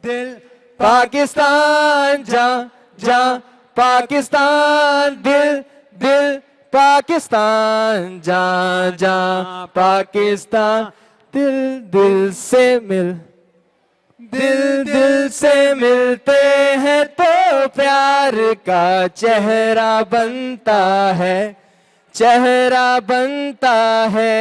दिल पाकिस्तान जा जा पाकिस्तान दिल दिल पाकिस्तान जा जा पाकिस्तान दिल दिल से मिल दिल दिल से मिलते हैं तो प्यार का चेहरा बनता है चेहरा बनता है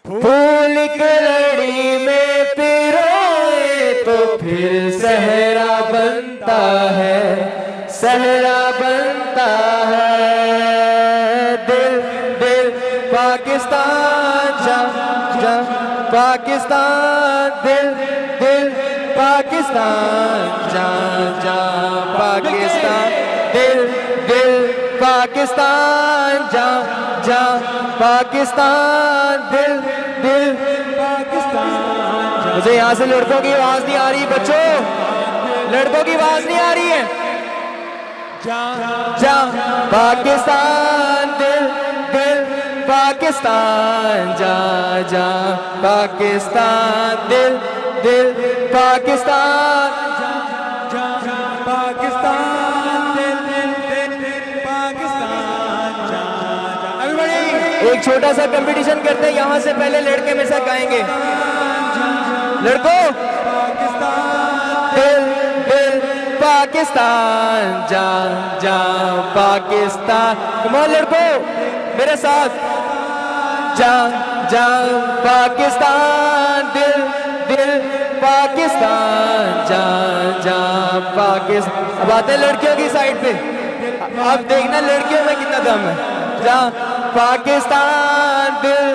फूल कलड़ी में पिरोए तो फिर सहरा बनता है सहरा बनता है दिल दिल पाकिस्तान जा जा पाकिस्तान दिल दिल पाकिस्तान जा जा पाकिस्तान दिल दिल पाकिस्तान जा जा पाकिस्तान दिल दिल पाकिस्तान। मुझे यहाँ से लड़कों की आवाज नहीं आ रही बच्चों, लड़कों की आवाज नहीं आ रही है। जा जा पाकिस्तान दिल दिल पाकिस्तान जा जा पाकिस्तान दिल दिल पाकिस्तान जा जा पाकिस्तान दिल दिल पाकिस्तान जा जा। एवरीबॉडी एक छोटा सा कंपटीशन करते हैं, यहाँ से पहले लड़के मेरे साथ गाएंगे। लड़कों दिल दिल पाकिस्तान जा जा पाकिस्तान, कम ऑन लड़कों मेरे साथ जा जा पाकिस्तान दिल दिल पाकिस्तान जा जा पाकिस्तान। अब आते हैं लड़कियों की साइड पे, अब देखना लड़कियों में कितना दम है। जा पाकिस्तान दिल